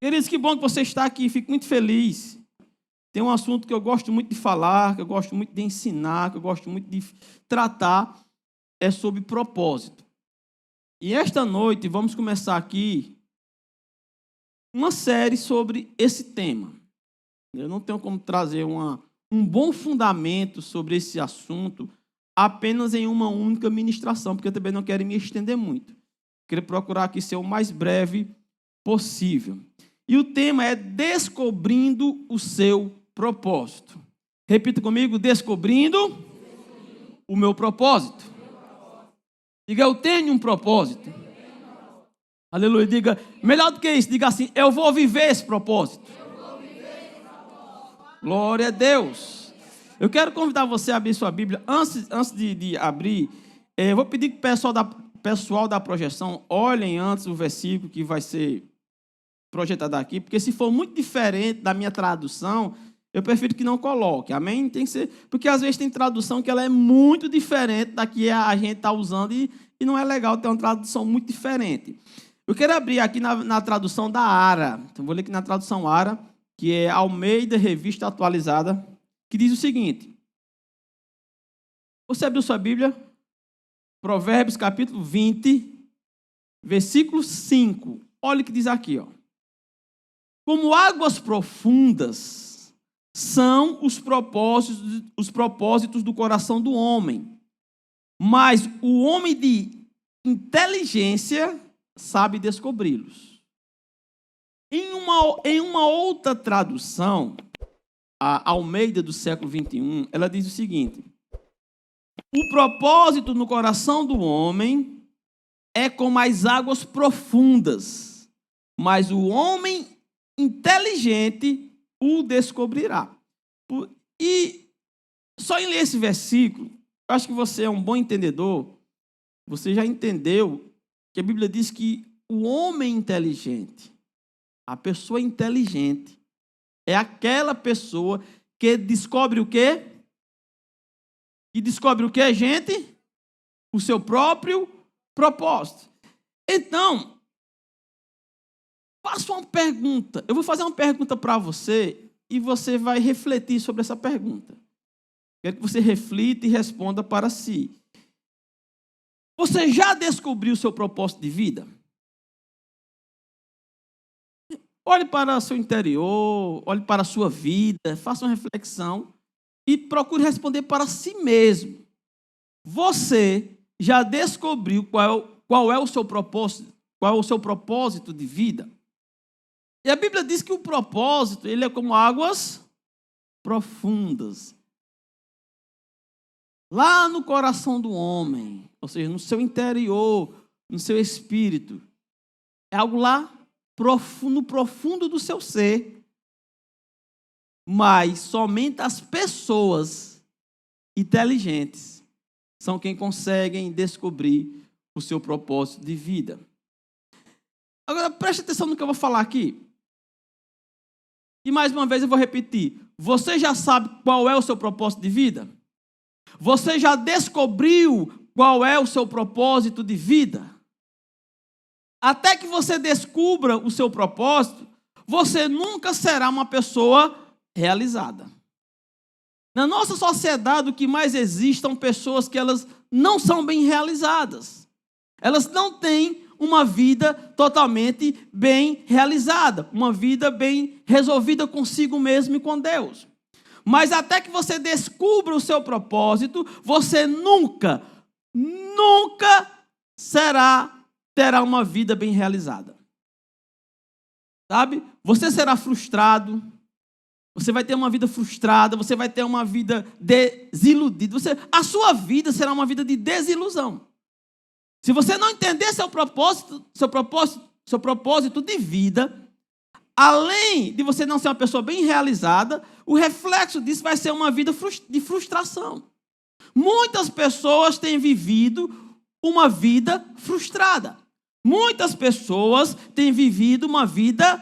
Queridos, que bom que você está aqui, fico muito feliz. Tem um assunto que eu gosto muito de falar, que eu gosto muito de ensinar, que eu gosto muito de tratar, é sobre propósito. E esta noite vamos começar aqui uma série sobre esse tema. Eu não tenho como trazer um bom fundamento sobre esse assunto apenas em uma única ministração, porque eu também não quero me estender muito. Quero procurar aqui ser o mais breve possível. E o tema é descobrindo o seu propósito. Repita comigo, descobrindo o meu propósito. Diga, eu tenho um propósito. Aleluia, diga, melhor do que isso, diga assim, eu vou viver esse propósito. Glória a Deus. Eu quero convidar você a abrir sua Bíblia. Antes de abrir, eu vou pedir que o pessoal da projeção olhem antes o versículo que vai ser projetado aqui, porque se for muito diferente da minha tradução, eu prefiro que não coloque, amém? Tem que ser, porque às vezes tem tradução que ela é muito diferente da que a gente está usando e não é legal ter uma tradução muito diferente. Eu quero abrir aqui na tradução da ARA, então vou ler aqui na tradução ARA, que é Almeida Revista Atualizada, que diz o seguinte. Você abriu sua Bíblia? Provérbios capítulo 20, versículo 5. Olha o que diz aqui, ó. Como águas profundas são os propósitos do coração do homem, mas o homem de inteligência sabe descobri-los. Em uma outra tradução, a Almeida do século 21, ela diz o seguinte: o propósito no coração do homem é como as águas profundas, mas o homem inteligente o descobrirá. E só em ler esse versículo, eu acho que você é um bom entendedor, você já entendeu que a Bíblia diz que o homem inteligente, a pessoa inteligente, é aquela pessoa que descobre o quê? E descobre o quê, gente? O seu próprio propósito. Então, faça uma pergunta. Eu vou fazer uma pergunta para você e você vai refletir sobre essa pergunta. Quero que você reflita e responda para si. Você já descobriu o seu propósito de vida? Olhe para o seu interior, olhe para a sua vida, faça uma reflexão e procure responder para si mesmo. Você já descobriu qual é o seu propósito? Qual é o seu propósito de vida? E a Bíblia diz que o propósito, ele é como águas profundas. Lá no coração do homem, ou seja, no seu interior, no seu espírito. É algo lá no profundo do seu ser. Mas somente as pessoas inteligentes são quem conseguem descobrir o seu propósito de vida. Agora, preste atenção no que eu vou falar aqui. E mais uma vez eu vou repetir. Você já sabe qual é o seu propósito de vida? Você já descobriu qual é o seu propósito de vida? Até que você descubra o seu propósito, você nunca será uma pessoa realizada. Na nossa sociedade, o que mais existe são pessoas que elas não são bem realizadas. Elas não têm uma vida totalmente bem realizada, uma vida bem resolvida consigo mesmo e com Deus. Mas até que você descubra o seu propósito, você nunca terá uma vida bem realizada. Sabe? Você será frustrado, você vai ter uma vida frustrada, você vai ter uma vida desiludida. A sua vida será uma vida de desilusão. Se você não entender seu propósito de vida, além de você não ser uma pessoa bem realizada, o reflexo disso vai ser uma vida de frustração. Muitas pessoas têm vivido uma vida frustrada. Muitas pessoas têm vivido uma vida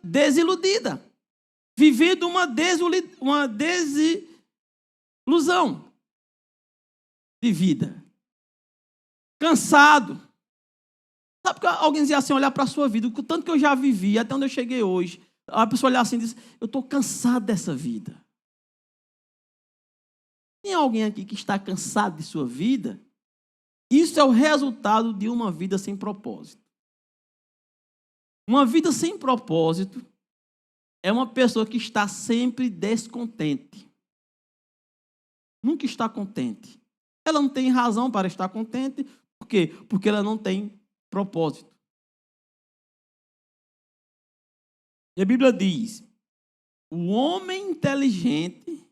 desiludida. Vivido uma desilusão de vida. Cansado. Sabe que alguém dizia assim, olhar para a sua vida, o tanto que eu já vivi, até onde eu cheguei hoje. A pessoa olhar assim e diz, eu estou cansado dessa vida. Tem alguém aqui que está cansado de sua vida? Isso é o resultado de uma vida sem propósito. Uma vida sem propósito é uma pessoa que está sempre descontente. Nunca está contente. Ela não tem razão para estar contente. Por quê? Porque ela não tem propósito. E a Bíblia diz, o homem inteligente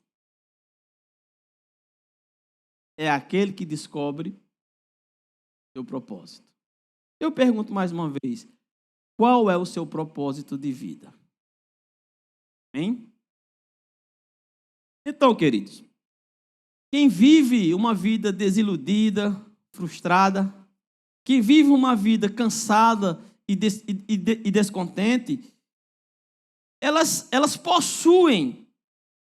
é aquele que descobre seu propósito. Eu pergunto mais uma vez, qual é o seu propósito de vida? Hein? Então, queridos, quem vive uma vida desiludida, frustrada, quem vive uma vida cansada e descontente, elas possuem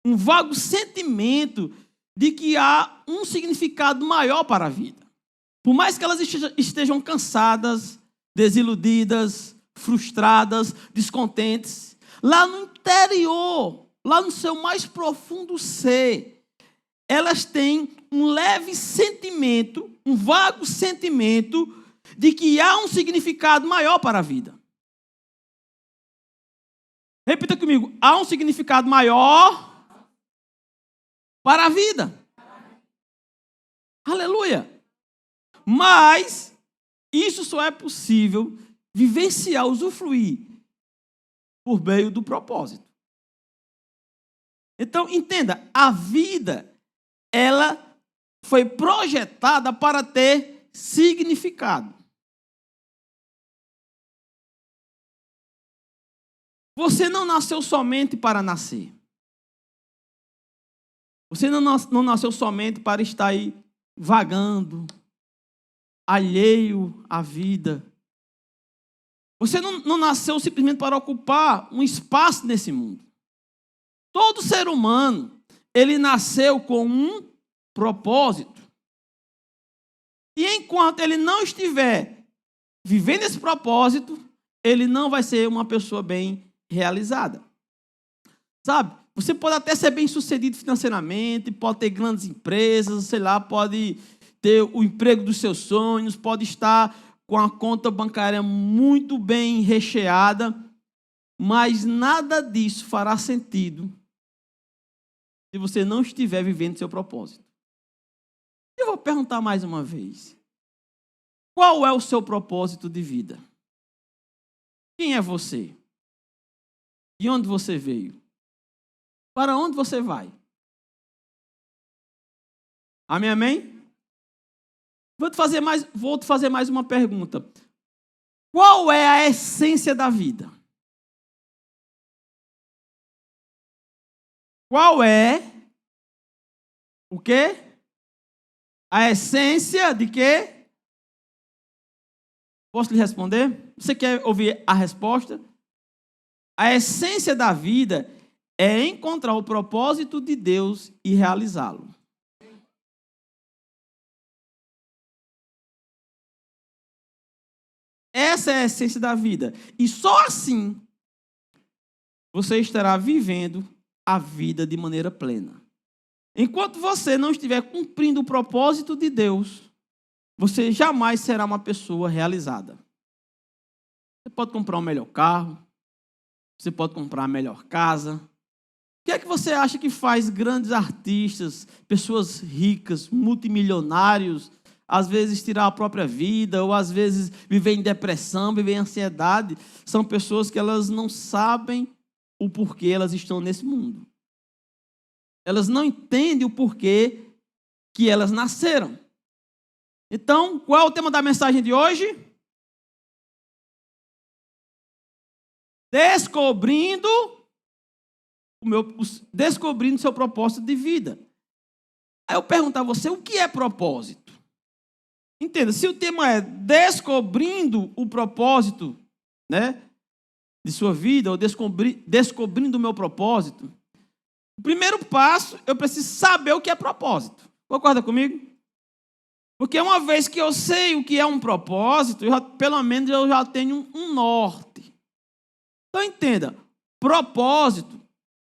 um vago sentimento de que há um significado maior para a vida. Por mais que elas estejam cansadas, desiludidas, frustradas, descontentes, lá no interior, lá no seu mais profundo ser, elas têm um leve sentimento, um vago sentimento de que há um significado maior para a vida. Repita comigo, há um significado maior para a vida. Aleluia! Mas isso só é possível vivenciar, usufruir por meio do propósito. Então, entenda, a vida, ela foi projetada para ter significado. Você não nasceu somente para nascer. Você não nasceu somente para estar aí vagando, alheio à vida. Você não nasceu simplesmente para ocupar um espaço nesse mundo. Todo ser humano, ele nasceu com um propósito. E enquanto ele não estiver vivendo esse propósito, ele não vai ser uma pessoa bem realizada. Sabe? Você pode até ser bem sucedido financeiramente, pode ter grandes empresas, sei lá, pode ter o emprego dos seus sonhos, pode estar com a conta bancária muito bem recheada, mas nada disso fará sentido se você não estiver vivendo seu propósito. Eu vou perguntar mais uma vez. Qual é o seu propósito de vida? Quem é você? De onde você veio? Para onde você vai? Amém, amém? Vou te fazer mais uma pergunta. Qual é a essência da vida? Qual é o quê? A essência de quê? Posso lhe responder? Você quer ouvir a resposta? A essência da vida é encontrar o propósito de Deus e realizá-lo. Essa é a essência da vida. E só assim você estará vivendo a vida de maneira plena. Enquanto você não estiver cumprindo o propósito de Deus, você jamais será uma pessoa realizada. Você pode comprar um melhor carro, você pode comprar a melhor casa. O que é que você acha que faz grandes artistas, pessoas ricas, multimilionários, às vezes tirar a própria vida, ou às vezes viver em depressão, viver em ansiedade? São pessoas que elas não sabem o porquê elas estão nesse mundo. Elas não entendem o porquê que elas nasceram. Então, qual é o tema da mensagem de hoje? Descobrindo seu propósito de vida. Aí eu pergunto a você, o que é propósito? Entenda, se o tema é descobrindo o propósito, né, de sua vida, ou descobrindo o meu propósito, o primeiro passo, eu preciso saber o que é propósito. Concorda comigo? Porque uma vez que eu sei o que é um propósito, pelo menos eu já tenho um norte. Então entenda, propósito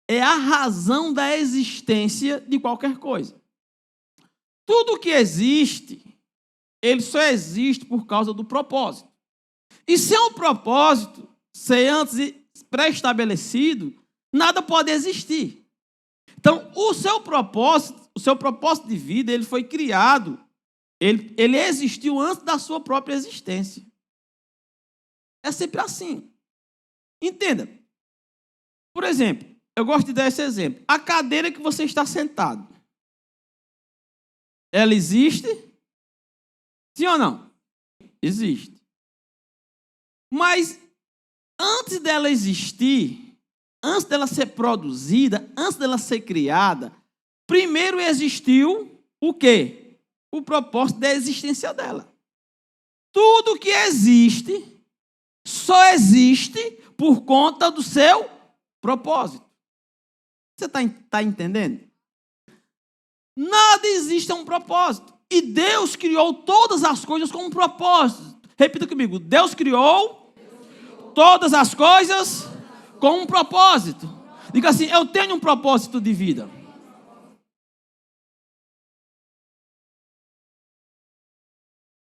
é a razão da existência de qualquer coisa. Tudo que existe, ele só existe por causa do propósito. E sem o propósito ser antes pré-estabelecido, nada pode existir. Então, o seu propósito de vida, ele foi criado, ele existiu antes da sua própria existência. É sempre assim. Entenda. Por exemplo, eu gosto de dar esse exemplo. A cadeira que você está sentado, ela existe? Sim ou não? Existe. Mas antes dela existir, antes dela ser produzida, antes dela ser criada, primeiro existiu o quê? O propósito da existência dela. Tudo que existe só existe por conta do seu propósito. Você está entendendo? Nada existe a um propósito. E Deus criou todas as coisas com um propósito. Repita comigo. Deus criou todas as coisas com um propósito. Diga assim, eu tenho um propósito de vida.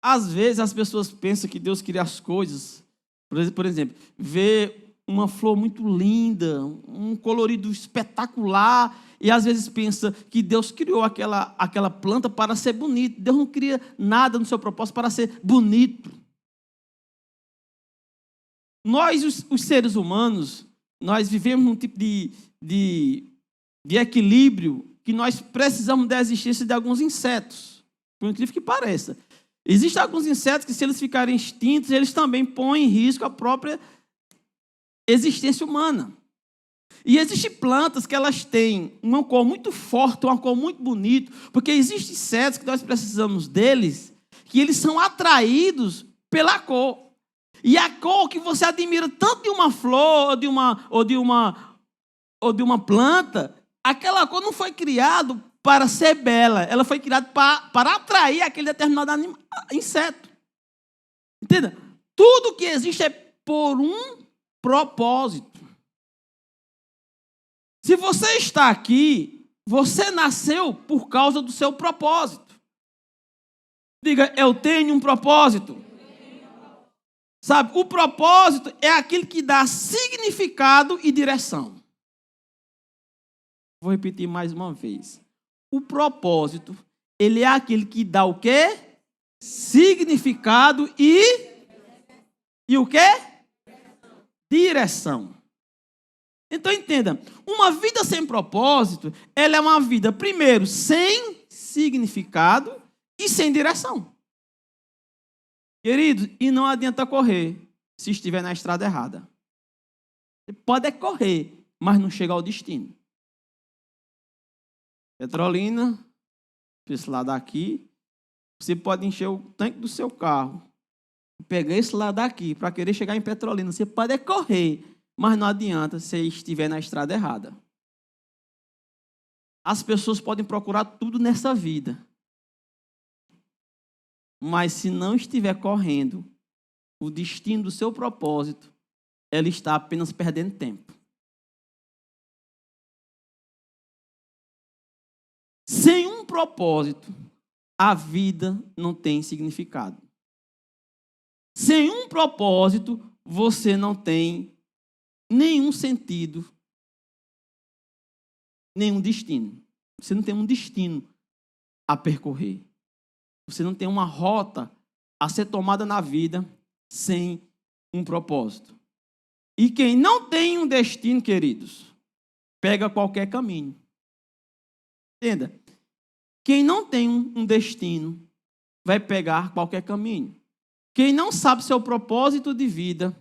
Às vezes as pessoas pensam que Deus cria as coisas. Por exemplo, vê uma flor muito linda, um colorido espetacular, e às vezes pensa que Deus criou aquela planta para ser bonito. Deus não cria nada no seu propósito para ser bonito. Nós, os seres humanos, nós vivemos num tipo de equilíbrio que nós precisamos da existência de alguns insetos, por incrível que pareça. Existem alguns insetos que, se eles ficarem extintos, eles também põem em risco a própria existência humana. E existem plantas que elas têm uma cor muito forte, uma cor muito bonita, porque existem insetos que nós precisamos deles, que eles são atraídos pela cor. E a cor que você admira tanto de uma flor ou de uma planta, aquela cor não foi criada para ser bela, ela foi criada para atrair aquele determinado inseto. Entenda? Tudo que existe é por um propósito. Se você está aqui, você nasceu por causa do seu propósito. Diga, eu tenho um propósito. Sabe, o propósito é aquilo que dá significado e direção. Vou repetir mais uma vez. O propósito, ele é aquele que dá o quê? Significado e o quê? Direção. Então entenda, uma vida sem propósito, ela é uma vida, primeiro, sem significado e sem direção. Querido, e não adianta correr se estiver na estrada errada. Você pode correr, mas não chega ao destino. Petrolina, esse lado aqui, você pode encher o tanque do seu carro, pegar esse lado aqui para querer chegar em Petrolina. Você pode correr, mas não adianta se estiver na estrada errada. As pessoas podem procurar tudo nessa vida, mas se não estiver correndo o destino do seu propósito, ela está apenas perdendo tempo. Sem um propósito, a vida não tem significado. Sem um propósito, você não tem nenhum sentido, nenhum destino. Você não tem um destino a percorrer. Você não tem uma rota a ser tomada na vida sem um propósito. E quem não tem um destino, queridos, pega qualquer caminho. Entenda? Quem não tem um destino vai pegar qualquer caminho. Quem não sabe seu propósito de vida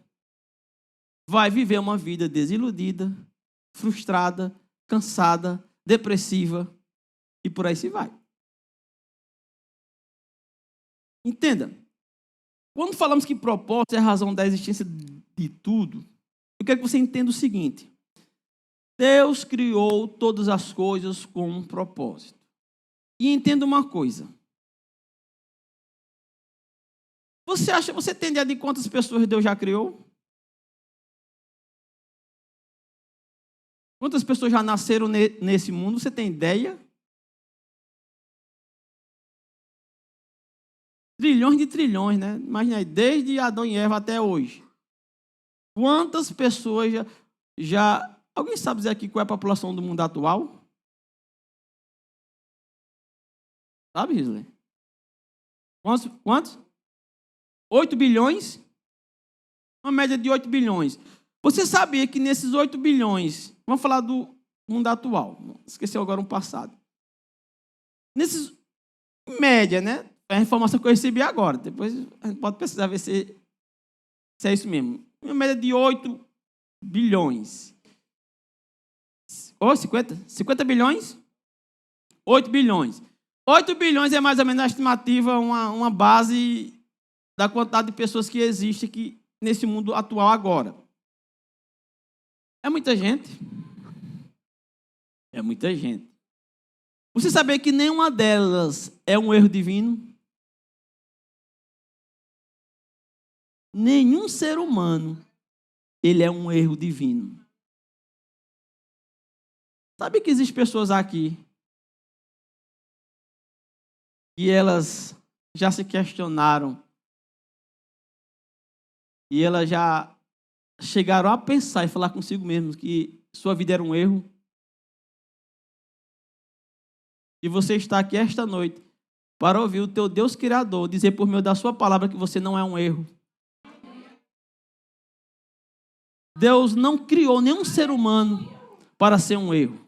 vai viver uma vida desiludida, frustrada, cansada, depressiva e por aí se vai. Entenda, quando falamos que propósito é a razão da existência de tudo, eu quero que você entenda o seguinte: Deus criou todas as coisas com um propósito. E entenda uma coisa: Você tem ideia de quantas pessoas Deus já criou? Quantas pessoas já nasceram nesse mundo? Você tem ideia? Trilhões de trilhões, né? Imagina aí, desde Adão e Eva até hoje. Quantas pessoas já... Alguém sabe dizer aqui qual é a população do mundo atual? Sabe, Gisele? Quantos? 8 bilhões? Uma média de 8 bilhões. Você sabia que nesses 8 bilhões... Vamos falar do mundo atual. Esqueceu agora um passado. Nesses... Média, né? É a informação que eu recebi agora. Depois a gente pode precisar ver se é isso mesmo. Uma média de 8 bilhões. Ou 50 bilhões? 8 bilhões. 8 bilhões é mais ou menos a estimativa, uma base da quantidade de pessoas que existe aqui nesse mundo atual agora. É muita gente? É muita gente. Você sabia que nenhuma delas é um erro divino? Nenhum ser humano, ele é um erro divino. Sabe que existem pessoas aqui que elas já se questionaram e elas já chegaram a pensar e falar consigo mesmo que sua vida era um erro? E você está aqui esta noite para ouvir o teu Deus Criador dizer por meio da sua palavra que você não é um erro. Deus não criou nenhum ser humano para ser um erro.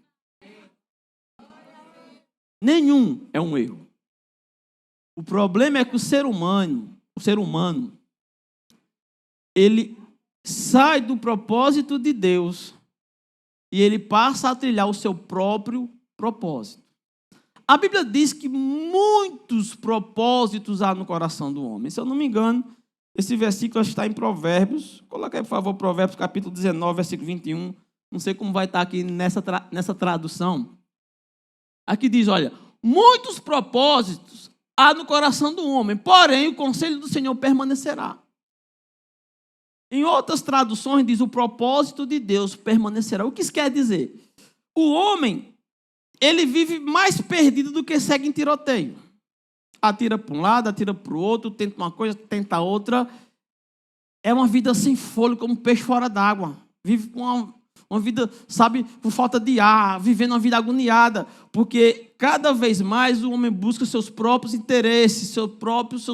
Nenhum é um erro. O problema é que o ser humano, ele sai do propósito de Deus e ele passa a trilhar o seu próprio propósito. A Bíblia diz que muitos propósitos há no coração do homem. Se eu não me engano, esse versículo está em Provérbios. Coloca aí, por favor, Provérbios capítulo 19, versículo 21. Não sei como vai estar aqui nessa tradução. Aqui diz, olha, muitos propósitos há no coração do homem, porém o conselho do Senhor permanecerá. Em outras traduções diz, o propósito de Deus permanecerá. O que isso quer dizer? O homem, ele vive mais perdido do que segue em tiroteio. Atira para um lado, atira para o outro, tenta uma coisa, tenta outra. É uma vida sem fôlego, como um peixe fora d'água. Vive com uma vida, sabe, por falta de ar, vivendo uma vida agoniada. Porque cada vez mais o homem busca seus próprios interesses, seus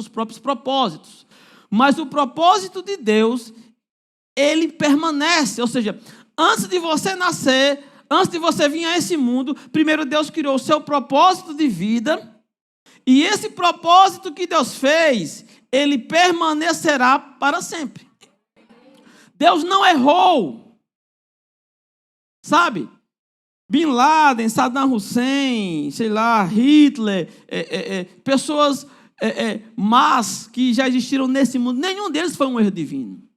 próprios propósitos. Mas o propósito de Deus, ele permanece. Ou seja, antes de você nascer, antes de você vir a esse mundo, primeiro Deus criou o seu propósito de vida. E esse propósito que Deus fez, ele permanecerá para sempre. Deus não errou. Sabe? Bin Laden, Saddam Hussein, sei lá, Hitler, pessoas más que já existiram nesse mundo, nenhum deles foi um erro divino.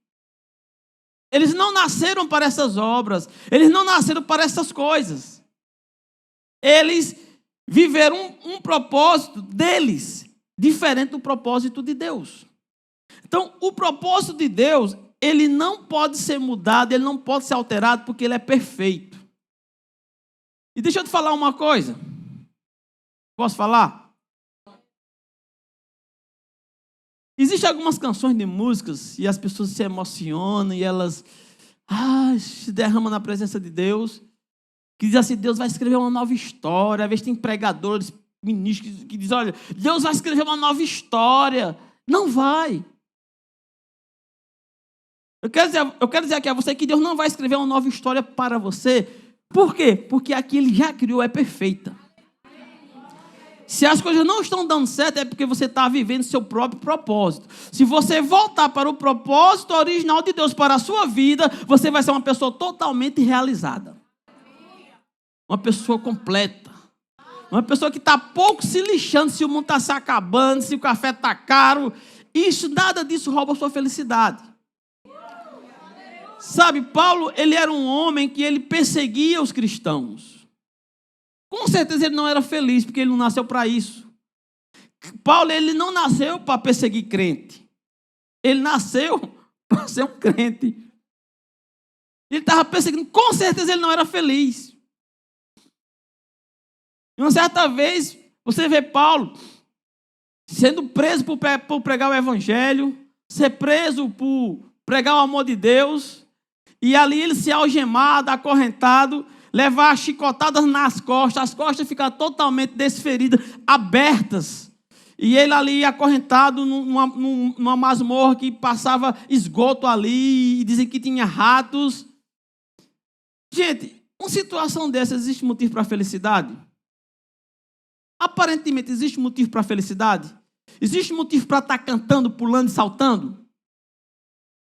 Eles não nasceram para essas obras, eles não nasceram para essas coisas. Eles viveram um propósito deles, diferente do propósito de Deus. Então, o propósito de Deus, ele não pode ser mudado, ele não pode ser alterado, porque ele é perfeito. E deixa eu te falar uma coisa. Posso falar? Existem algumas canções de músicas e as pessoas se emocionam e elas se derramam na presença de Deus. Que diz assim, Deus vai escrever uma nova história. Às vezes tem pregadores, ministros que dizem, olha, Deus vai escrever uma nova história. Não vai. Eu quero dizer aqui a você que Deus não vai escrever uma nova história para você. Por quê? Porque a que Ele já criou é perfeita. Se as coisas não estão dando certo, é porque você está vivendo seu próprio propósito. Se você voltar para o propósito original de Deus para a sua vida, você vai ser uma pessoa totalmente realizada. Uma pessoa completa. Uma pessoa que está pouco se lixando se o mundo está se acabando, se o café está caro. Nada disso rouba a sua felicidade. Sabe, Paulo, ele era um homem que ele perseguia os cristãos. Com certeza ele não era feliz, porque ele não nasceu para isso. Paulo, ele não nasceu para perseguir crente. Ele nasceu para ser um crente. Ele estava perseguindo, com certeza ele não era feliz. E uma certa vez, você vê Paulo sendo preso por pregar o evangelho, ser preso por pregar o amor de Deus, e ali ele ser algemado, acorrentado, levar chicotadas nas costas, as costas ficam totalmente desferidas, abertas. E ele ali acorrentado numa masmorra que passava esgoto ali, e dizem que tinha ratos. Gente, uma situação dessa, existe motivo para felicidade? Aparentemente, existe motivo para felicidade? Existe motivo para estar cantando, pulando e saltando?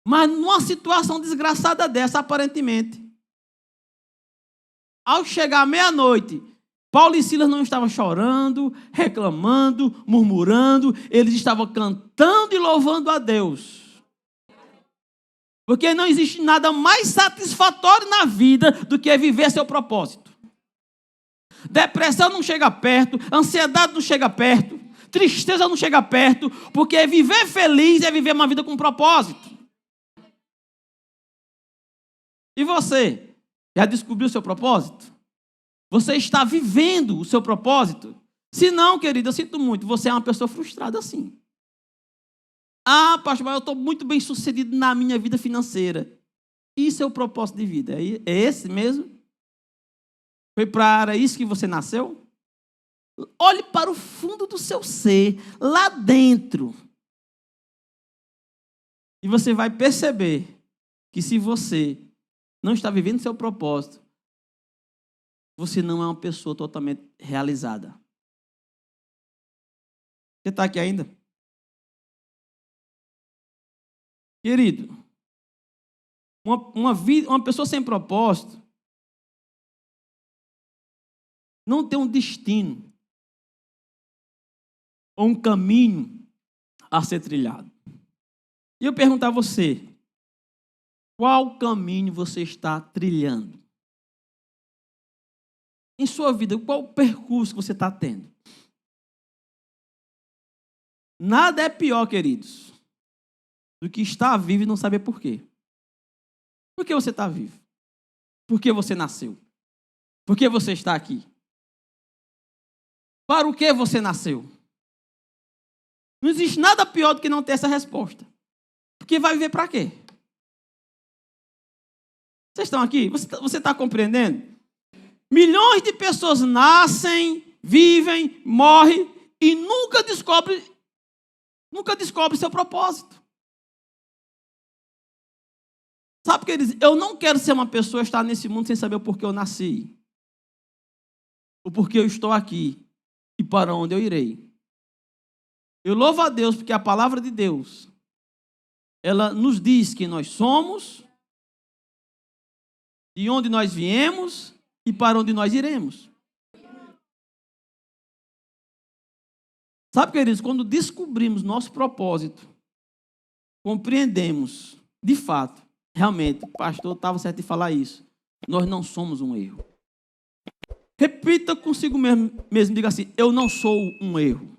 Mas numa situação desgraçada dessa, aparentemente, ao chegar à meia-noite, Paulo e Silas não estavam chorando, reclamando, murmurando, eles estavam cantando e louvando a Deus. Porque não existe nada mais satisfatório na vida do que viver seu propósito. Depressão não chega perto, ansiedade não chega perto, tristeza não chega perto, porque viver feliz é viver uma vida com propósito. E você, já descobriu o seu propósito? Você está vivendo o seu propósito? Se não, querido, eu sinto muito, você é uma pessoa frustrada assim. Ah, pastor, mas eu estou muito bem sucedido na minha vida financeira. Isso é o propósito de vida, é esse mesmo? Foi para isso que você nasceu? Olhe para o fundo do seu ser, lá dentro. E você vai perceber que se você não está vivendo seu propósito, você não é uma pessoa totalmente realizada. Você está aqui ainda? Querido, uma pessoa sem propósito não tem um destino ou um caminho a ser trilhado. E eu pergunto a você, qual caminho você está trilhando? Em sua vida, qual o percurso que você está tendo? Nada é pior, queridos, do que estar vivo e não saber por quê. Por que você está vivo? Por que você nasceu? Por que você está aqui? Para o que você nasceu? Não existe nada pior do que não ter essa resposta. Porque vai viver para quê? Vocês estão aqui? Você está compreendendo? Milhões de pessoas nascem, vivem, morrem e nunca descobrem seu propósito. Sabe o que ele diz? Eu não quero ser uma pessoa estar nesse mundo sem saber o porquê eu nasci. O porquê eu estou aqui e para onde eu irei. Eu louvo a Deus porque a palavra de Deus, ela nos diz quem nós somos, de onde nós viemos e para onde nós iremos. Sabe, queridos, quando descobrimos nosso propósito, compreendemos, de fato, realmente, o pastor estava certo de falar isso, nós não somos um erro. Repita consigo mesmo, diga assim, eu não sou um erro.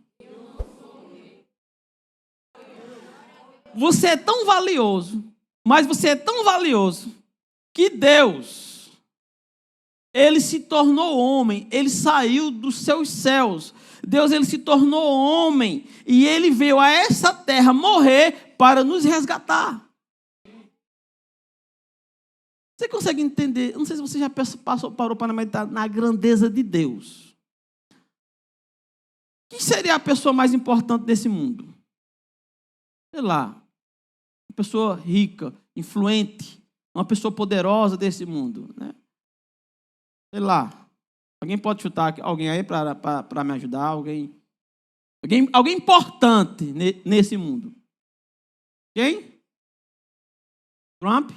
Você é tão valioso, mas você é tão valioso, que Deus, Ele se tornou homem, Ele saiu dos seus céus. Deus, Ele se tornou homem e Ele veio a essa terra morrer para nos resgatar. Você consegue entender? Não sei se você já parou para meditar na grandeza de Deus. Quem seria a pessoa mais importante desse mundo? Sei lá, uma pessoa rica, influente, uma pessoa poderosa desse mundo, né? Sei lá, alguém pode chutar alguém aí para me ajudar? Alguém importante nesse mundo? Quem? Trump?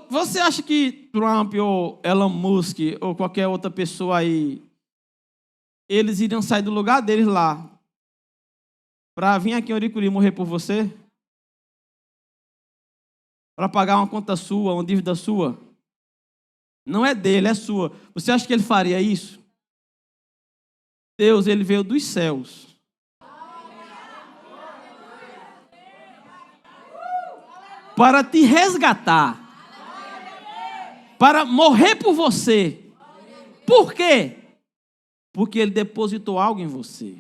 Você acha que Trump ou Elon Musk ou qualquer outra pessoa aí, eles iriam sair do lugar deles lá para vir aqui em Oricuri morrer por você? Para pagar uma conta sua, uma dívida sua? Não é dele, é sua. Você acha que ele faria isso? Deus, Ele veio dos céus para te resgatar, para morrer por você. Por quê? Porque Ele depositou algo em você.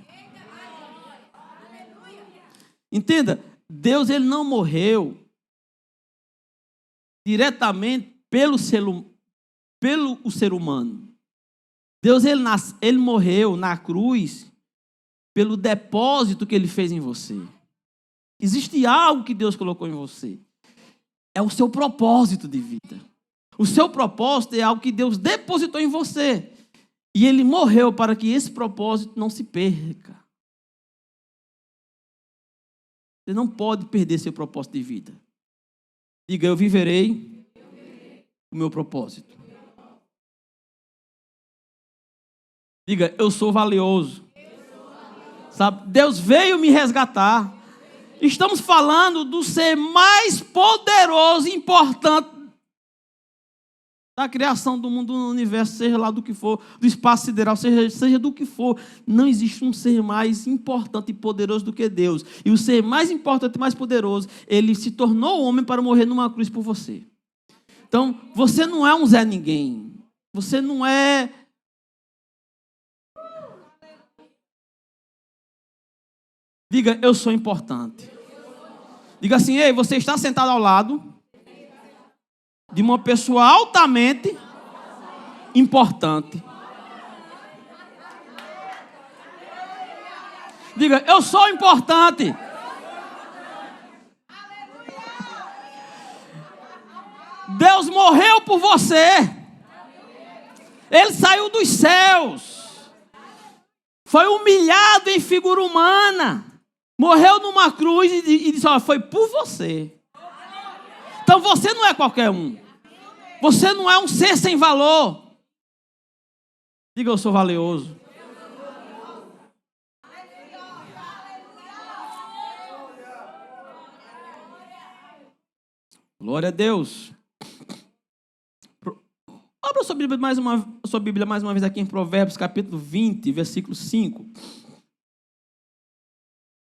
Entenda, Deus ele não morreu diretamente pelo ser humano. Deus ele morreu na cruz pelo depósito que Ele fez em você. Existe algo que Deus colocou em você. É o seu propósito de vida. O seu propósito é algo que Deus depositou em você. E Ele morreu para que esse propósito não se perca. Você não pode perder seu propósito de vida. Diga, eu viverei o meu propósito. Diga, eu sou valioso. Sabe? Deus veio me resgatar. Estamos falando do ser mais poderoso e importante da criação do mundo, do universo, seja lá do que for, do espaço sideral, seja do que for. Não existe um ser mais importante e poderoso do que Deus. E o ser mais importante e mais poderoso, Ele se tornou homem para morrer numa cruz por você. Então, você não é um Zé Ninguém. Você não é... Diga, eu sou importante. Diga assim, ei, você está sentado ao lado de uma pessoa altamente importante. Diga, eu sou importante. Deus morreu por você. Ele saiu dos céus. Foi humilhado em figura humana. Morreu numa cruz e disse, olha, foi por você. Então você não é qualquer um. Você não é um ser sem valor. Diga, eu sou valioso. Glória a Deus. Abra sua Bíblia mais uma vez aqui em Provérbios, capítulo 20, versículo 5.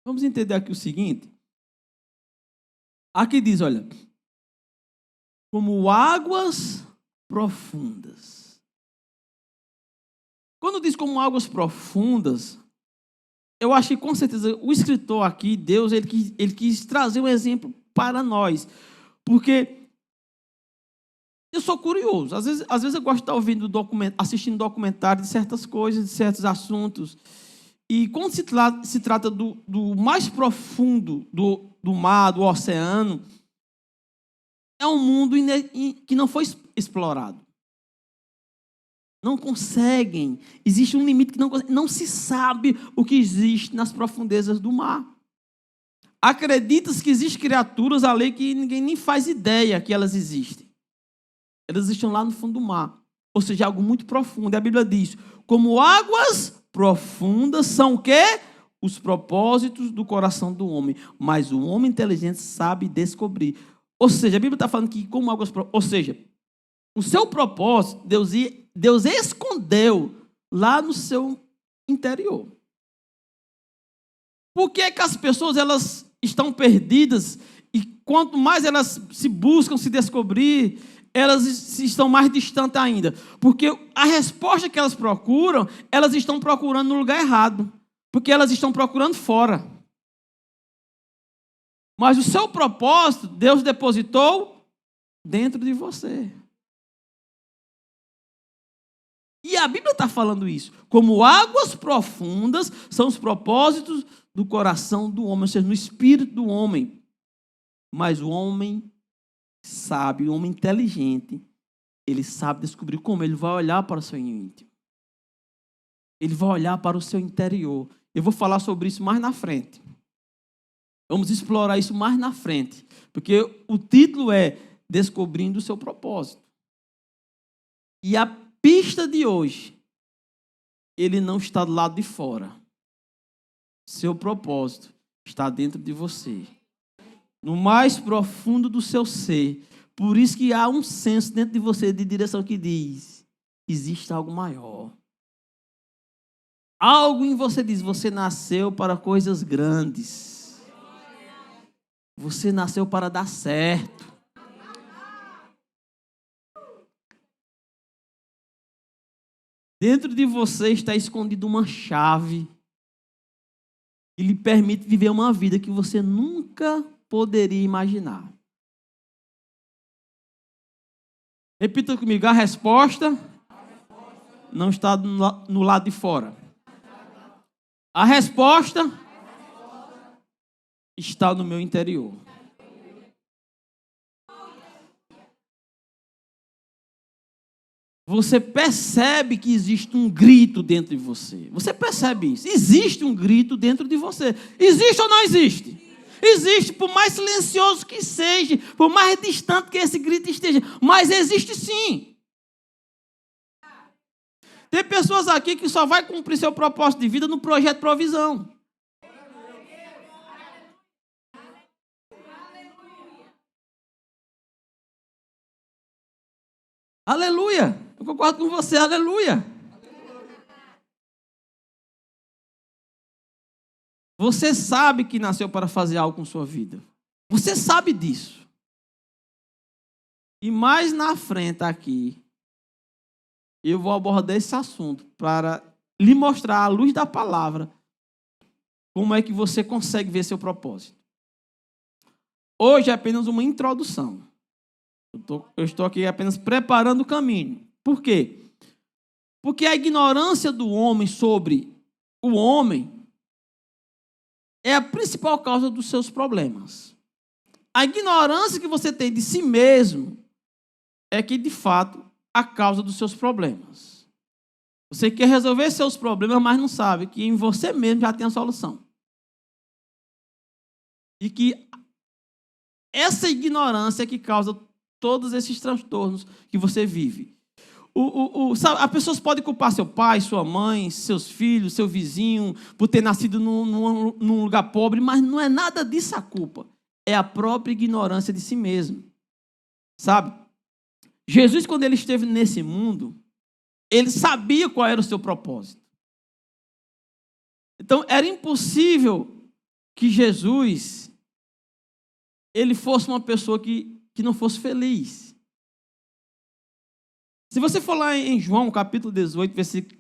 Vamos entender aqui o seguinte. Aqui diz, olha, como águas profundas. Quando diz como águas profundas, eu acho que com certeza o escritor aqui, Deus, ele quis trazer um exemplo para nós. Porque eu sou curioso. Às vezes eu gosto de estar assistindo documentário de certas coisas, de certos assuntos. E quando se trata do mais profundo do mar, do oceano, é um mundo que não foi explorado. Não conseguem. Existe um limite que não se sabe o que existe nas profundezas do mar. Acredita-se que existem criaturas ali que ninguém nem faz ideia que elas existem. Elas estão lá no fundo do mar. Ou seja, algo muito profundo. E a Bíblia diz, como águas profundas são o quê? Os propósitos do coração do homem. Mas o homem inteligente sabe descobrir. Ou seja, a Bíblia está falando que como águas profundas... Ou seja, o seu propósito, Deus escondeu lá no seu interior. Por que que as pessoas elas estão perdidas e quanto mais elas se buscam se descobrir, elas estão mais distantes ainda? Porque a resposta que elas procuram, elas estão procurando no lugar errado. Porque elas estão procurando fora. Mas o seu propósito, Deus depositou dentro de você. E a Bíblia está falando isso. Como águas profundas são os propósitos do coração do homem, ou seja, no espírito do homem. Mas o homem sabe, o homem inteligente, ele sabe descobrir como. Ele vai olhar para o seu íntimo. Ele vai olhar para o seu interior. Eu vou falar sobre isso mais na frente. Vamos explorar isso mais na frente. Porque o título é Descobrindo o seu propósito. E a pista de hoje, ele não está do lado de fora. Seu propósito está dentro de você. No mais profundo do seu ser. Por isso que há um senso dentro de você de direção que diz, existe algo maior. Algo em você diz, você nasceu para coisas grandes. Você nasceu para dar certo. Dentro de você está escondida uma chave que lhe permite viver uma vida que você nunca poderia imaginar. Repita comigo, a resposta não está no lado de fora. A resposta está no meu interior. Você percebe que existe um grito dentro de você. Você percebe isso. Existe um grito dentro de você. Existe ou não existe? Existe, por mais silencioso que seja, por mais distante que esse grito esteja, mas existe sim. Tem pessoas aqui que só vai cumprir seu propósito de vida no projeto Provisão. Aleluia! Eu concordo com você, aleluia! Você sabe que nasceu para fazer algo com sua vida. Você sabe disso. E mais na frente aqui, eu vou abordar esse assunto para lhe mostrar, à luz da palavra, como é que você consegue ver seu propósito. Hoje é apenas uma introdução. Eu estou aqui apenas preparando o caminho. Por quê? Porque a ignorância do homem sobre o homem é a principal causa dos seus problemas. A ignorância que você tem de si mesmo é que, de fato, a causa dos seus problemas. Você quer resolver seus problemas, mas não sabe que em você mesmo já tem a solução. E que essa ignorância é que causa todos esses transtornos que você vive. Sabe, as pessoas podem culpar seu pai, sua mãe, seus filhos, seu vizinho, por ter nascido num lugar pobre, mas não é nada disso a culpa. É a própria ignorância de si mesmo. Sabe? Jesus, quando ele esteve nesse mundo, ele sabia qual era o seu propósito. Então, era impossível que Jesus ele fosse uma pessoa que não fosse feliz. Se você for lá em João, capítulo 18,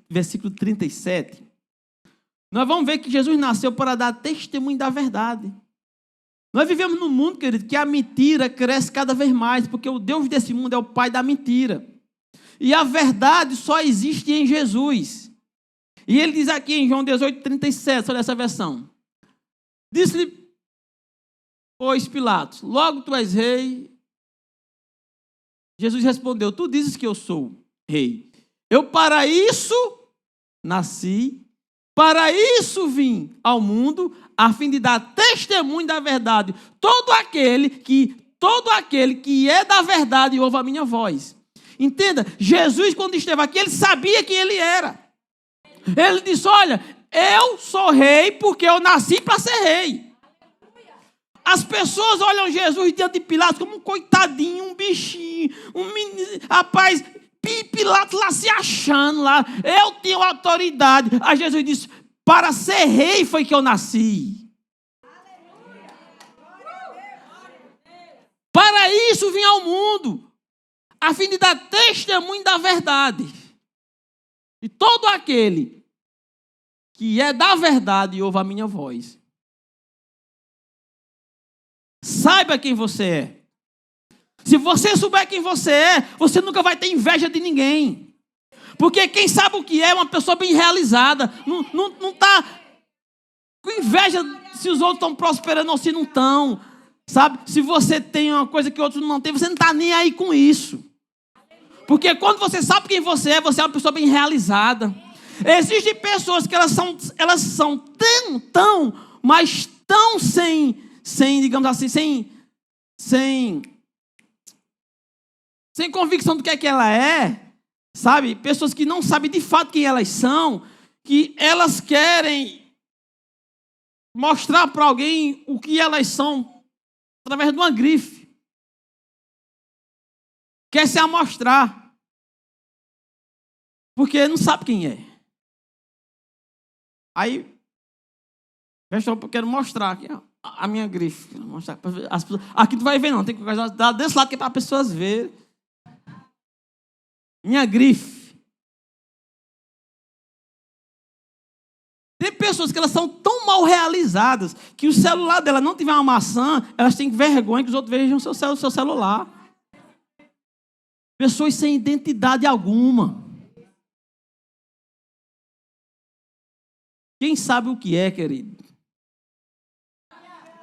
versículo 37, nós vamos ver que Jesus nasceu para dar testemunho da verdade. Nós vivemos num mundo, querido, que a mentira cresce cada vez mais, porque o Deus desse mundo é o pai da mentira. E a verdade só existe em Jesus. E ele diz aqui em João 18, 37, olha essa versão. Disse-lhe, pois, Pilatos, logo tu és rei. Jesus respondeu, tu dizes que eu sou rei. Eu para isso nasci, para isso vim ao mundo, a fim de dar testemunho da verdade. Todo aquele que é da verdade ouve a minha voz. Entenda, Jesus quando esteve aqui, ele sabia quem ele era. Ele disse, olha, eu sou rei porque eu nasci para ser rei. As pessoas olham Jesus diante de Pilatos como um coitadinho, um bichinho, um menino. Rapaz, Pilatos lá se achando lá. Eu tenho autoridade. Aí Jesus disse, para ser rei foi que eu nasci. Para isso vim ao mundo, a fim de dar testemunho da verdade. E todo aquele que é da verdade ouve a minha voz. Saiba quem você é. Se você souber quem você é, você nunca vai ter inveja de ninguém. Porque quem sabe o que é uma pessoa bem realizada. Não está com inveja se os outros estão prosperando ou se não estão. Sabe? Se você tem uma coisa que outros não têm, você não está nem aí com isso. Porque quando você sabe quem você é uma pessoa bem realizada. Existem pessoas que elas são mas tão sem digamos assim, sem convicção do que é que ela é, sabe? Pessoas que não sabem de fato quem elas são, que elas querem mostrar para alguém o que elas são através de uma grife. Quer se amostrar. Porque não sabe quem é. Aí, pessoal, eu quero mostrar aqui, ó. a minha grife. Vou mostrar as pessoas. Aqui tu vai ver, não. Tem que dar desse lado que é para as pessoas verem. Minha grife. Tem pessoas que elas são tão mal realizadas que o celular dela não tiver uma maçã, elas têm vergonha que os outros vejam o seu celular. Pessoas sem identidade alguma. Quem sabe o que é, querido?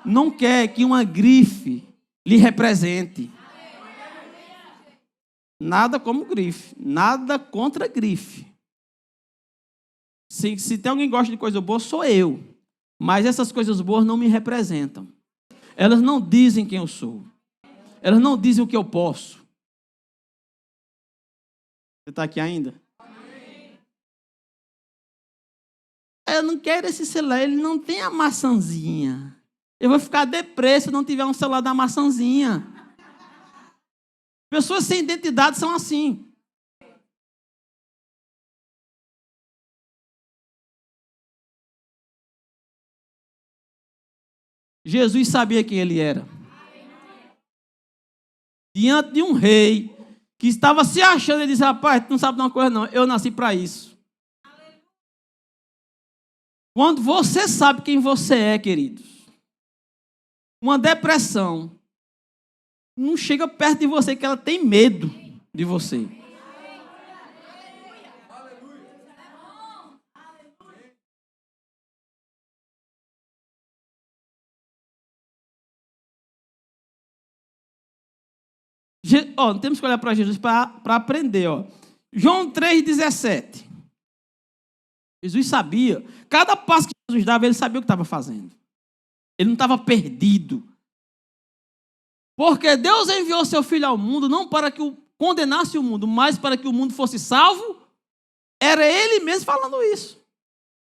Não quer que uma grife lhe represente. Nada como grife. Nada contra grife. Se tem alguém que gosta de coisa boa, sou eu. Mas essas coisas boas não me representam. Elas não dizem quem eu sou. Elas não dizem o que eu posso. Você está aqui ainda? Eu não quero esse celular, ele não tem a maçãzinha. Eu vou ficar deprê se não tiver um celular da maçãzinha. Pessoas sem identidade são assim. Jesus sabia quem ele era. Diante de um rei que estava se achando, ele disse: rapaz, tu não sabe de uma coisa não, eu nasci para isso. Quando você sabe quem você é, queridos, uma depressão não chega perto de você, que ela tem medo de você. Temos que olhar para Jesus para aprender. João 3,17. Jesus sabia. Cada passo que Jesus dava, ele sabia o que estava fazendo. Ele não estava perdido. Porque Deus enviou seu Filho ao mundo, não para que condenasse o mundo, mas para que o mundo fosse salvo. Era ele mesmo falando isso.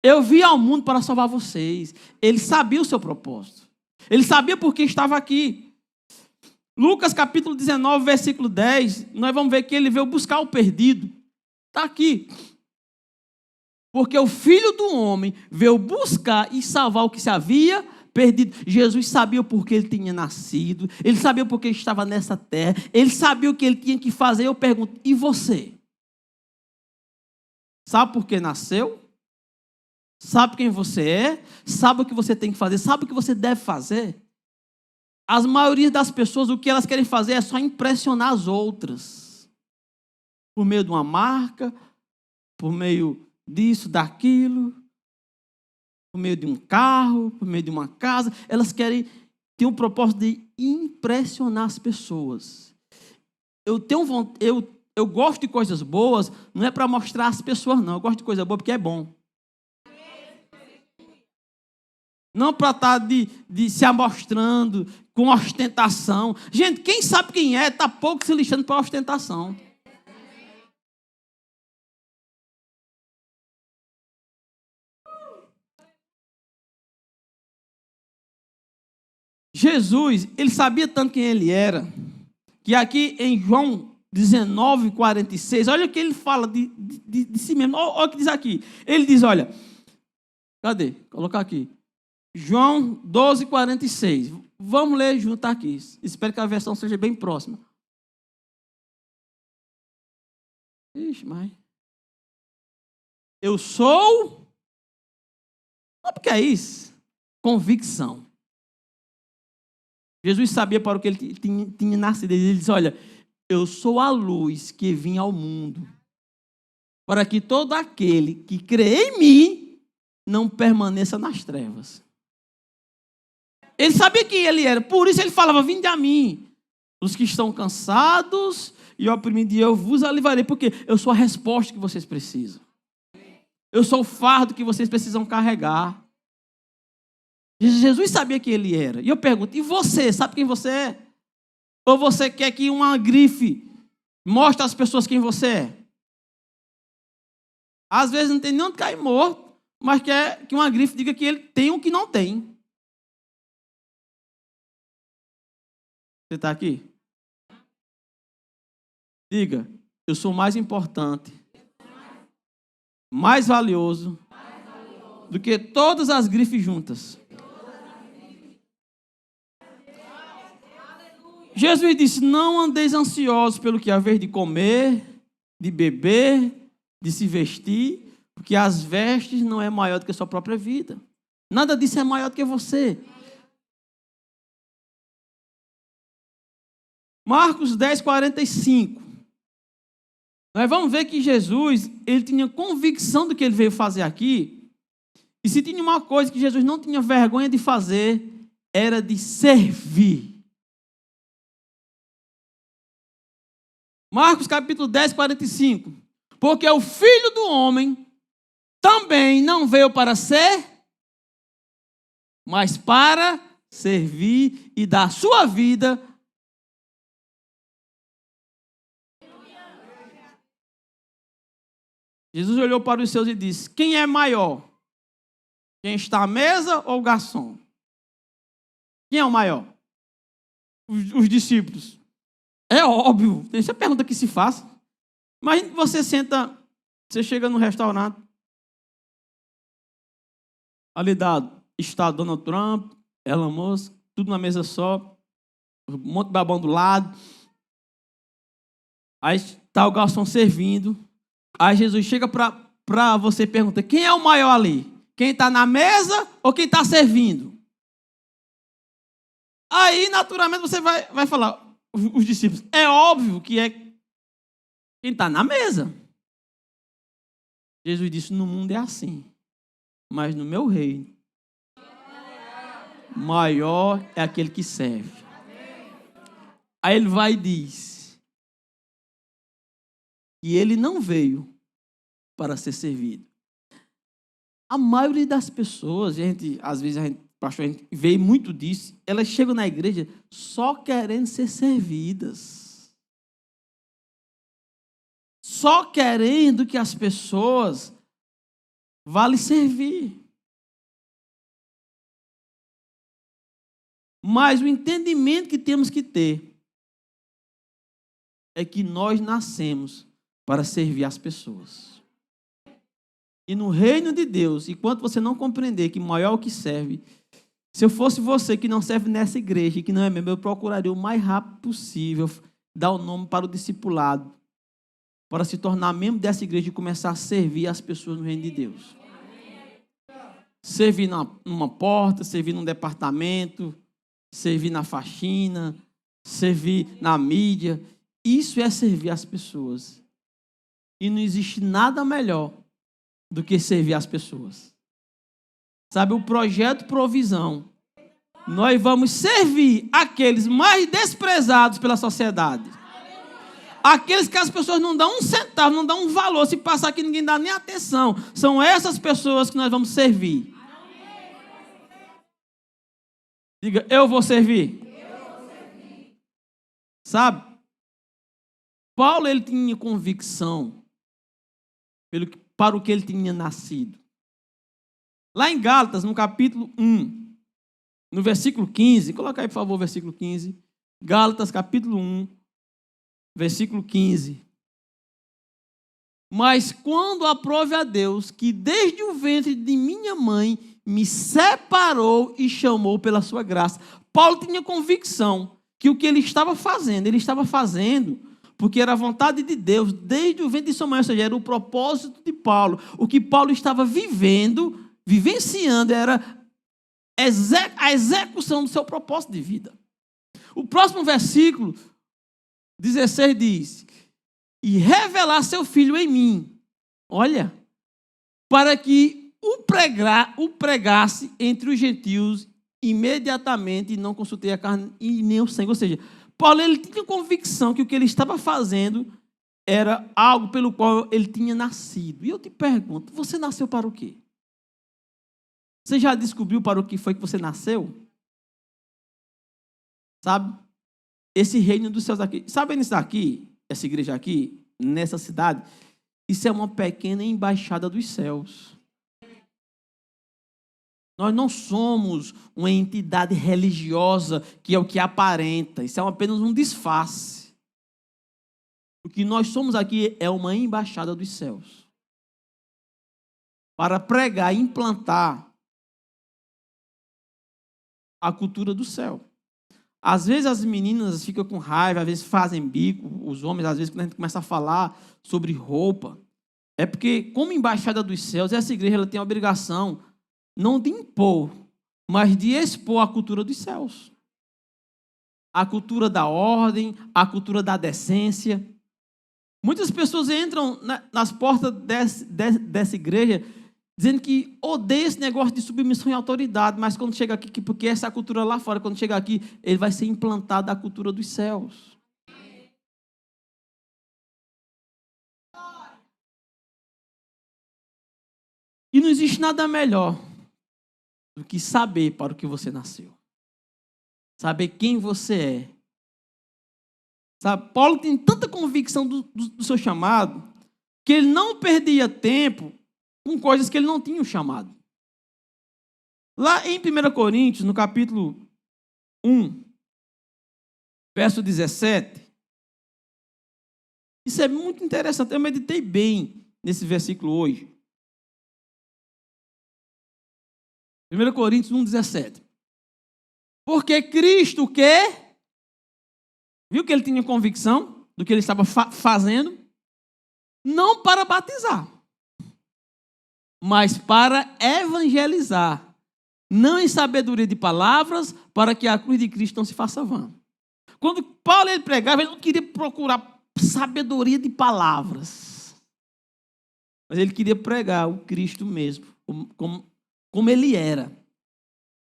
Eu vim ao mundo para salvar vocês. Ele sabia o seu propósito. Ele sabia por que estava aqui. Lucas capítulo 19, versículo 10, nós vamos ver que ele veio buscar o perdido. Está aqui. Porque o Filho do Homem veio buscar e salvar o que se havia perdido. Jesus sabia por que ele tinha nascido, ele sabia por que ele estava nessa terra, ele sabia o que ele tinha que fazer. Eu pergunto, e você? Sabe por que nasceu? Sabe quem você é? Sabe o que você tem que fazer? Sabe o que você deve fazer? As maioria das pessoas, o que elas querem fazer é só impressionar as outras. Por meio de uma marca, por meio disso, daquilo, por meio de um carro, por meio de uma casa. Elas querem ter o propósito de impressionar as pessoas. Eu gosto de coisas boas, não é para mostrar às pessoas, não. Eu gosto de coisa boa porque é bom. Não para estar de se amostrando com ostentação. Gente, quem sabe quem é, está pouco se lixando para ostentação. Jesus, ele sabia tanto quem ele era, que aqui em João 19, 46, olha o que ele fala de si mesmo. Olha o que diz aqui. Ele diz, olha, cadê? Colocar aqui. João 12, 46. Vamos ler junto aqui. Espero que a versão seja bem próxima. Ixi, mas... Eu sou... Sabe o que é isso? Convicção. Jesus sabia para o que ele tinha nascido. Ele disse, olha, eu sou a luz que vim ao mundo, para que todo aquele que crê em mim não permaneça nas trevas. Ele sabia quem ele era, por isso ele falava, vinde a mim, os que estão cansados e oprimidos, e eu vos aliviarei, porque eu sou a resposta que vocês precisam. Eu sou o fardo que vocês precisam carregar. Jesus sabia quem ele era. E eu pergunto, e você, sabe quem você é? Ou você quer que uma grife mostre às pessoas quem você é? Às vezes não tem nem onde cair morto, mas quer que uma grife diga que ele tem o que não tem. Você está aqui? Diga, eu sou mais importante, mais valioso do que todas as grifes juntas. Jesus disse: não andeis ansiosos pelo que haver de comer, de beber, de se vestir, porque as vestes não é maior do que a sua própria vida. Nada disso é maior do que você. Marcos 10, 45. Nós vamos ver que Jesus, ele tinha convicção do que ele veio fazer aqui. E se tinha uma coisa que Jesus não tinha vergonha de fazer, era de servir. Marcos capítulo 10, 45. Porque o Filho do Homem também não veio para ser, mas para servir e dar sua vida. Jesus olhou para os seus e disse: quem é maior? Quem está à mesa ou o garçom? Quem é o maior? Os discípulos. É óbvio. Essa é a pergunta que se faz. Imagina que você senta, você chega no restaurante, ali está Donald Trump, Elon Musk, tudo na mesa só, um monte de babão do lado. Aí está o garçom servindo. Aí Jesus chega para você e pergunta: quem é o maior ali? Quem está na mesa ou quem está servindo? Aí, naturalmente, você vai falar, os discípulos, é óbvio que é quem está na mesa. Jesus disse: no mundo é assim, mas no meu reino, maior é aquele que serve. Aí ele vai e diz que ele não veio para ser servido. A maioria das pessoas, às vezes pastor, a gente vê muito disso, elas chegam na igreja só querendo ser servidas. Só querendo que as pessoas vá lhe servir. Mas o entendimento que temos que ter é que nós nascemos para servir as pessoas. E no reino de Deus, enquanto você não compreender que maior é o que serve, se eu fosse você que não serve nessa igreja e que não é membro, eu procuraria o mais rápido possível dar o nome para o discipulado, para se tornar membro dessa igreja e começar a servir as pessoas no reino de Deus. Servir numa porta, servir num departamento, servir na faxina, servir na mídia. Isso é servir as pessoas. E não existe nada melhor do que servir as pessoas. Sabe, o projeto Provisão, nós vamos servir aqueles mais desprezados pela sociedade. Aqueles que as pessoas não dão um centavo, não dão um valor, se passar aqui ninguém dá nem atenção. São essas pessoas que nós vamos servir. Diga, eu vou servir. Sabe? Paulo, ele tinha convicção para o que ele tinha nascido. Lá em Gálatas, no capítulo 1, no versículo 15, coloca aí, por favor, o versículo 15. Gálatas, capítulo 1, versículo 15. Mas quando aprove a Deus, que desde o ventre de minha mãe me separou e chamou pela sua graça. Paulo tinha convicção que o que ele estava fazendo porque era a vontade de Deus, desde o ventre de sua mãe, ou seja, era o propósito de Paulo. O que Paulo estava vivenciando, era a execução do seu propósito de vida. O próximo versículo, 16, diz: e revelar seu filho em mim. Olha, para que o pregasse entre os gentios imediatamente, e não consultei a carne e nem o sangue. Ou seja, Paulo, ele tinha convicção que o que ele estava fazendo era algo pelo qual ele tinha nascido. E eu te pergunto, você nasceu para o quê? Você já descobriu para o que foi que você nasceu? Sabe? Esse reino dos céus aqui. Sabe isso aqui? Essa igreja aqui, nessa cidade, isso é uma pequena embaixada dos céus. Nós não somos uma entidade religiosa que é o que aparenta. Isso é apenas um disfarce. O que nós somos aqui é uma embaixada dos céus. Para pregar e implantar a cultura do céu. Às vezes as meninas ficam com raiva, às vezes fazem bico, os homens, às vezes, quando a gente começa a falar sobre roupa, é porque, como embaixada dos céus, essa igreja ela tem a obrigação não de impor, mas de expor a cultura dos céus. A cultura da ordem, a cultura da decência. Muitas pessoas entram nas portas dessa igreja dizendo que odeia esse negócio de submissão e autoridade, mas quando chega aqui, porque essa é a cultura lá fora, quando chega aqui, ele vai ser implantado a cultura dos céus. E não existe nada melhor do que saber para o que você nasceu. Saber quem você é. Sabe, Paulo tem tanta convicção do seu chamado que ele não perdia tempo com coisas que ele não tinha o chamado. Lá em 1 Coríntios, no capítulo 1, verso 17, isso é muito interessante. Eu meditei bem nesse versículo hoje. 1 Coríntios 1, 17. Porque Cristo quer... Viu que ele tinha convicção do que ele estava fazendo? Não para batizar, mas para evangelizar. Não em sabedoria de palavras, para que a cruz de Cristo não se faça vã. Quando Paulo ele pregava, ele não queria procurar sabedoria de palavras. Mas ele queria pregar o Cristo mesmo, como ele era.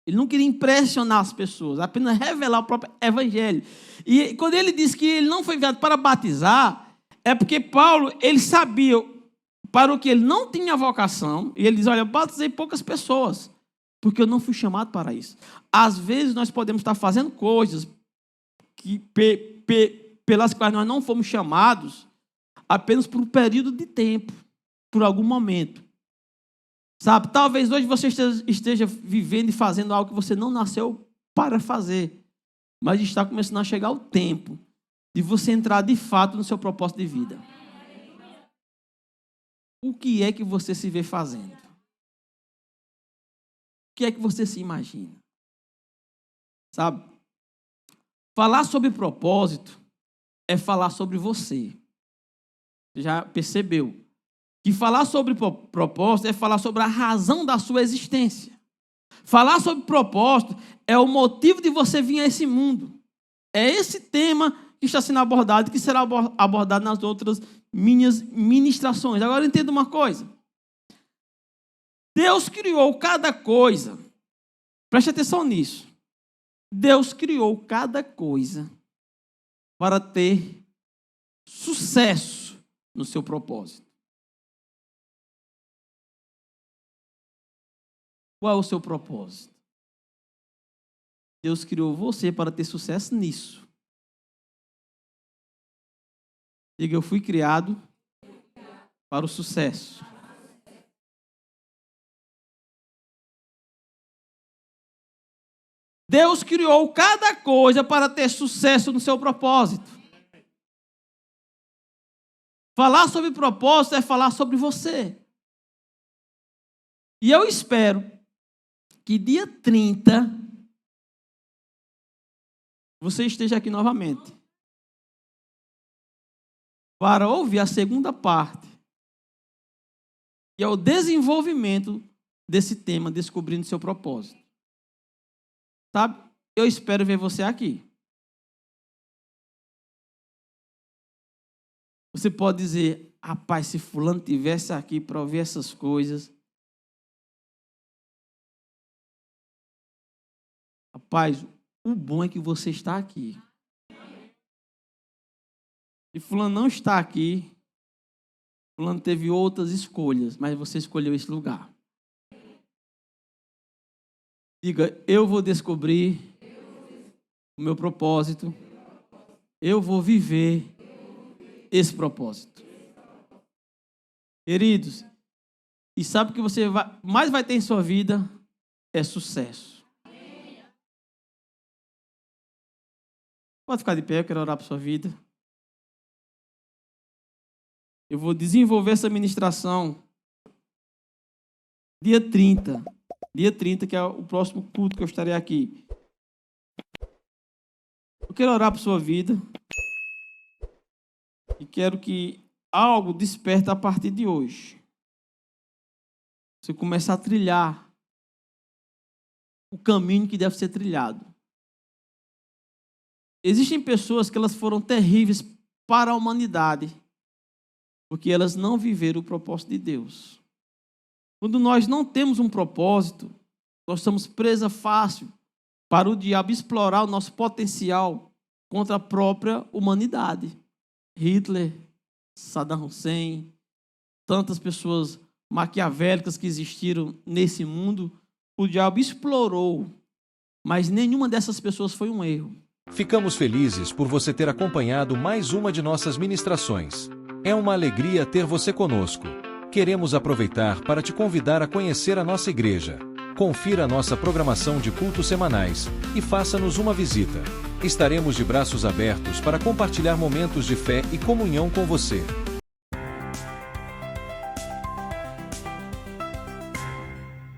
Ele não queria impressionar as pessoas, apenas revelar o próprio evangelho. E quando ele disse que ele não foi enviado para batizar, é porque Paulo, ele sabia para o que ele não tinha vocação, e ele diz, olha, eu batizei poucas pessoas, porque eu não fui chamado para isso. Às vezes nós podemos estar fazendo coisas que, pelas quais nós não fomos chamados, apenas por um período de tempo, por algum momento. Sabe, talvez hoje você esteja vivendo e fazendo algo que você não nasceu para fazer, mas está começando a chegar o tempo de você entrar de fato no seu propósito de vida. O que é que você se vê fazendo? O que é que você se imagina? Sabe, falar sobre propósito é falar sobre você. Você já percebeu? Que falar sobre propósito é falar sobre a razão da sua existência. Falar sobre propósito é o motivo de você vir a esse mundo. É esse tema que está sendo abordado, que será abordado nas outras minhas ministrações. Agora entenda uma coisa. Deus criou cada coisa. Preste atenção nisso. Deus criou cada coisa para ter sucesso no seu propósito. Qual é o seu propósito? Deus criou você para ter sucesso nisso. Diga, eu fui criado para o sucesso. Deus criou cada coisa para ter sucesso no seu propósito. Falar sobre propósito é falar sobre você. E eu espero que dia 30 você esteja aqui novamente para ouvir a segunda parte, que é o desenvolvimento desse tema, descobrindo seu propósito. Sabe? Eu espero ver você aqui. Você pode dizer, rapaz, se fulano tivesse aqui para ouvir essas coisas. Rapaz, o bom é que você está aqui. E fulano não está aqui. Fulano teve outras escolhas, mas você escolheu esse lugar. Diga, eu vou descobrir o meu propósito. Eu vou viver esse propósito. Queridos, e sabe o que você mais vai ter em sua vida? É sucesso. Pode ficar de pé, eu quero orar por sua vida. Eu vou desenvolver essa ministração dia 30. Dia 30, que é o próximo culto que eu estarei aqui. Eu quero orar por sua vida e quero que algo desperte a partir de hoje. Você começa a trilhar o caminho que deve ser trilhado. Existem pessoas que elas foram terríveis para a humanidade, porque elas não viveram o propósito de Deus. Quando nós não temos um propósito, nós estamos presa fácil para o diabo explorar o nosso potencial contra a própria humanidade. Hitler, Saddam Hussein, tantas pessoas maquiavélicas que existiram nesse mundo, o diabo explorou, mas nenhuma dessas pessoas foi um erro. Ficamos felizes por você ter acompanhado mais uma de nossas ministrações. É uma alegria ter você conosco. Queremos aproveitar para te convidar a conhecer a nossa igreja. Confira a nossa programação de cultos semanais e faça-nos uma visita. Estaremos de braços abertos para compartilhar momentos de fé e comunhão com você.